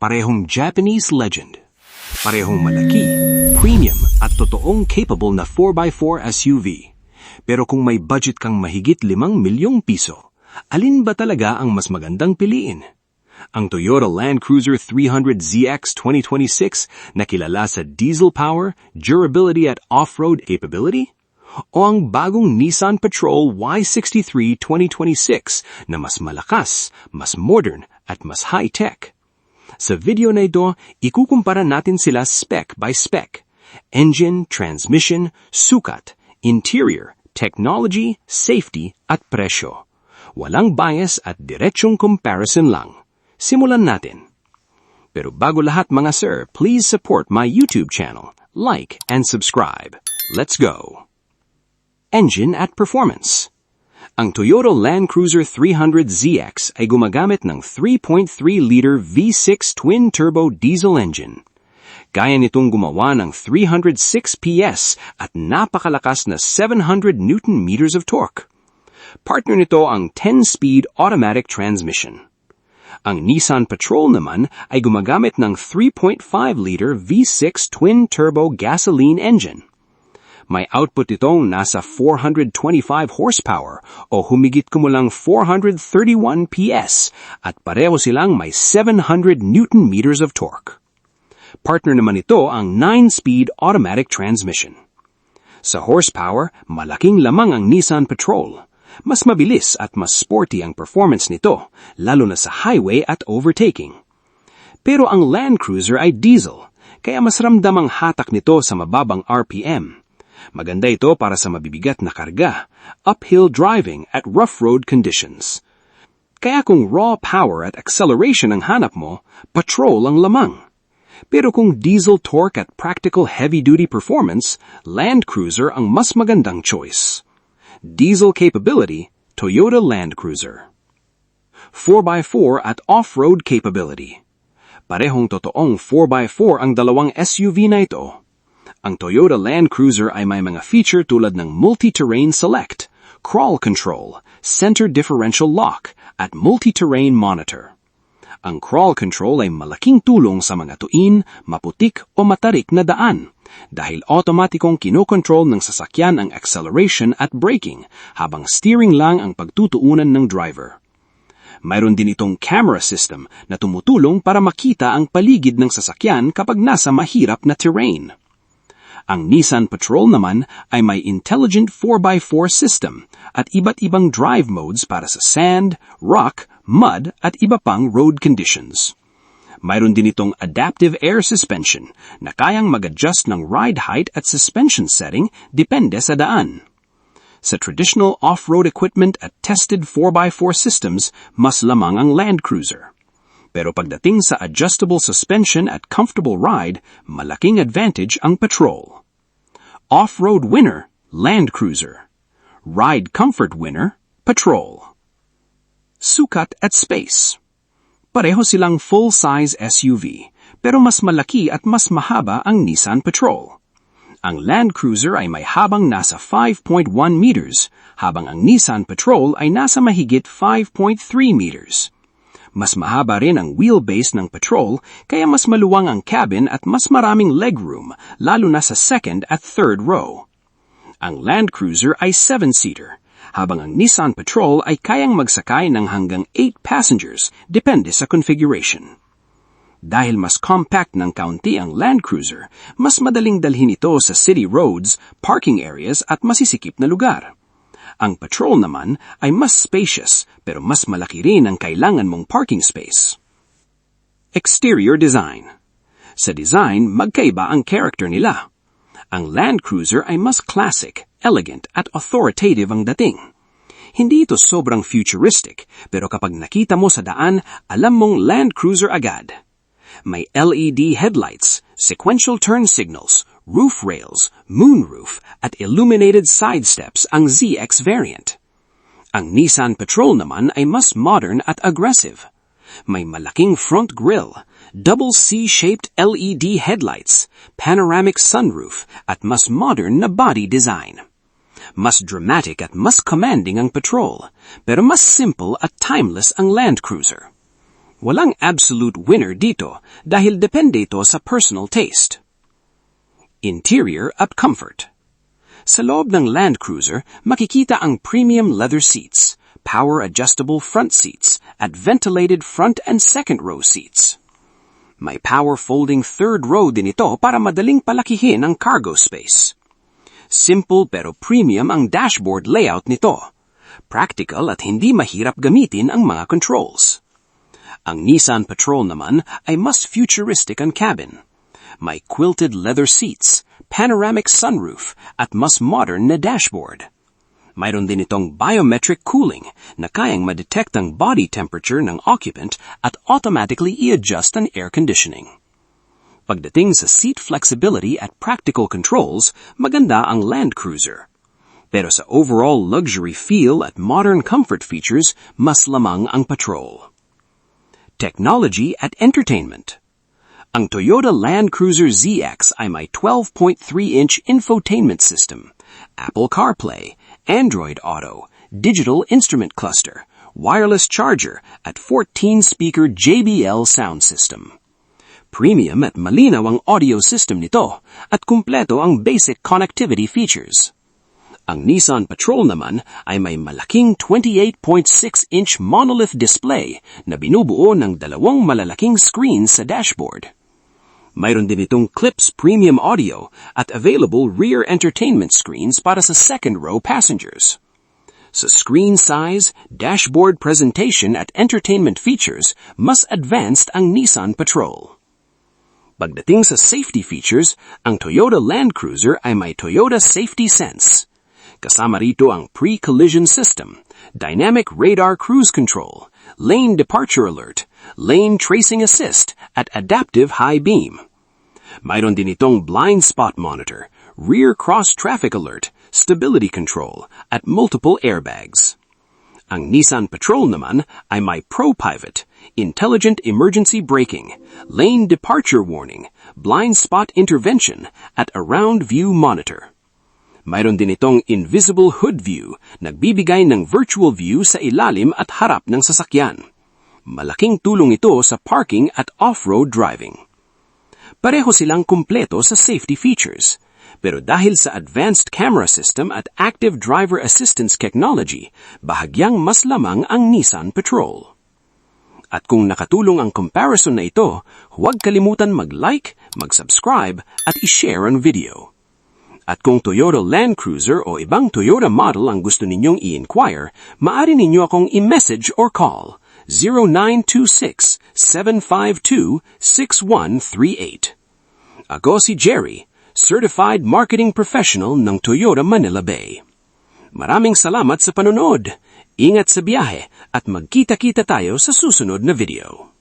Parehong Japanese legend. Parehong malaki, premium at totoong capable na 4x4 SUV. Pero kung may budget kang mahigit 5 milyong piso, alin ba talaga ang mas magandang piliin? Ang Toyota Land Cruiser 300ZX 2026 na kilala sa diesel power, durability at off-road capability? O ang bagong Nissan Patrol Y63 2026 na mas malakas, mas modern at mas high-tech? Sa video na ito, ikukumpara natin sila spec by spec. Engine, transmission, sukat, interior, technology, safety at presyo. Walang bias at diretsong comparison lang. Simulan natin. Pero bago lahat mga sir, please support my YouTube channel. Like and subscribe. Let's go. Engine at performance. Ang Toyota Land Cruiser 300ZX ay gumagamit ng 3.3-liter V6 twin-turbo diesel engine. Kaya nitong gumawa ng 306 PS at napakalakas na 700 Nm of torque. Partner nito ang 10-speed automatic transmission. Ang Nissan Patrol naman ay gumagamit ng 3.5-liter V6 twin-turbo gasoline engine. May output itong nasa 425 horsepower o humigit kumulang 431 PS at pareho silang may 700 Nm of torque. Partner naman ito ang 9-speed automatic transmission. Sa horsepower, malaking lamang ang Nissan Patrol. Mas mabilis at mas sporty ang performance nito, lalo na sa highway at overtaking. Pero ang Land Cruiser ay diesel, kaya mas ramdam ang hatak nito sa mababang RPM. Maganda ito para sa mabibigat na karga, uphill driving at rough road conditions. Kaya kung raw power at acceleration ang hanap mo, Patrol ang lamang. Pero kung diesel torque at practical heavy-duty performance, Land Cruiser ang mas magandang choice. Diesel capability, Toyota Land Cruiser. 4x4 at off-road capability. Parehong totoong 4x4 ang dalawang SUV na ito. Ang Toyota Land Cruiser ay may mga feature tulad ng multi-terrain select, crawl control, center differential lock, at multi-terrain monitor. Ang crawl control ay malaking tulong sa mga tuin, maputik o matarik na daan dahil automatikong kinokontrol ng sasakyan ang acceleration at braking habang steering lang ang pagtutuunan ng driver. Mayroon din itong camera system na tumutulong para makita ang paligid ng sasakyan kapag nasa mahirap na terrain. Ang Nissan Patrol naman ay may intelligent 4x4 system at iba't ibang drive modes para sa sand, rock, mud at iba pang road conditions. Mayroon din itong adaptive air suspension na kayang mag-adjust ng ride height at suspension setting depende sa daan. Sa traditional off-road equipment at tested 4x4 systems, mas lamang ang Land Cruiser. Pero pagdating sa adjustable suspension at comfortable ride, malaking advantage ang Patrol. Off-road winner, Land Cruiser. Ride comfort winner, Patrol. Sukat at space. Pareho silang full-size SUV, pero mas malaki at mas mahaba ang Nissan Patrol. Ang Land Cruiser ay may habang nasa 5.1 meters, habang ang Nissan Patrol ay nasa mahigit 5.3 meters. Mas mahaba rin ang wheelbase ng Patrol kaya mas maluwang ang cabin at mas maraming legroom lalo na sa second at third row. Ang Land Cruiser ay 7-seater, habang ang Nissan Patrol ay kayang magsakay ng hanggang 8 passengers depende sa configuration. Dahil mas compact ng kaunti ang Land Cruiser, mas madaling dalhin ito sa city roads, parking areas at masisikip na lugar. Ang Patrol naman ay mas spacious pero mas malaki rin ang kailangan mong parking space. Exterior design. Sa design, magkaiba ang character nila. Ang Land Cruiser ay mas classic, elegant at authoritative ang dating. Hindi ito sobrang futuristic pero kapag nakita mo sa daan, alam mong Land Cruiser agad. May LED headlights, sequential turn signals, roof rails, moonroof, at illuminated side steps ang ZX variant. Ang Nissan Patrol naman ay mas modern at aggressive. May malaking front grille, double C-shaped LED headlights, panoramic sunroof, at mas modern na body design. Mas dramatic at mas commanding ang Patrol, pero mas simple at timeless ang Land Cruiser. Walang absolute winner dito dahil depende ito sa personal taste. Interior at comfort. Sa loob ng Land Cruiser, makikita ang premium leather seats, power-adjustable front seats, at ventilated front and second row seats. May power-folding third row din ito para madaling palakihin ang cargo space. Simple pero premium ang dashboard layout nito. Practical at hindi mahirap gamitin ang mga controls. Ang Nissan Patrol naman ay mas futuristic ang cabin. May quilted leather seats, panoramic sunroof, at mas modern na dashboard. Mayroon din itong biometric cooling na kayang ma-detect ang body temperature ng occupant at automatically i-adjust ang air conditioning. Pagdating sa seat flexibility at practical controls, maganda ang Land Cruiser. Pero sa overall luxury feel at modern comfort features, mas lamang ang Patrol. Technology at entertainment. Ang Toyota Land Cruiser ZX ay may 12.3-inch infotainment system, Apple CarPlay, Android Auto, digital instrument cluster, wireless charger, at 14-speaker JBL sound system. Premium at malinaw ang audio system nito at kumpleto ang basic connectivity features. Ang Nissan Patrol naman ay may malaking 28.6-inch monolith display na binubuo ng dalawang malalaking screens sa dashboard. Mayroon din itong Clips Premium Audio at available rear entertainment screens para sa second-row passengers. Sa screen size, dashboard presentation at entertainment features, mas advanced ang Nissan Patrol. Pagdating sa safety features, ang Toyota Land Cruiser ay may Toyota Safety Sense. Kasama rito ang pre-collision system, dynamic radar cruise control, lane departure alert, lane tracing assist, at adaptive high beam. Mayroon din itong blind spot monitor, rear cross traffic alert, stability control, at multiple airbags. Ang Nissan Patrol naman ay may ProPivot, intelligent emergency braking, lane departure warning, blind spot intervention, at around view monitor. Mayroon din itong invisible hood view, nagbibigay ng virtual view sa ilalim at harap ng sasakyan. Malaking tulong ito sa parking at off-road driving. Pareho silang kumpleto sa safety features, pero dahil sa advanced camera system at active driver assistance technology, bahagyang mas lamang ang Nissan Patrol. At kung nakatulong ang comparison na ito, huwag kalimutan mag-like, mag-subscribe, at i-share ang video. At kung Toyota Land Cruiser o ibang Toyota model ang gusto ninyong i-inquire, maaari ninyo akong i-message or call 0926-752-6138. Ako si Jerry, Certified Marketing Professional ng Toyota Manila Bay. Maraming salamat sa panonood. Ingat sa biyahe at magkita-kita tayo sa susunod na video.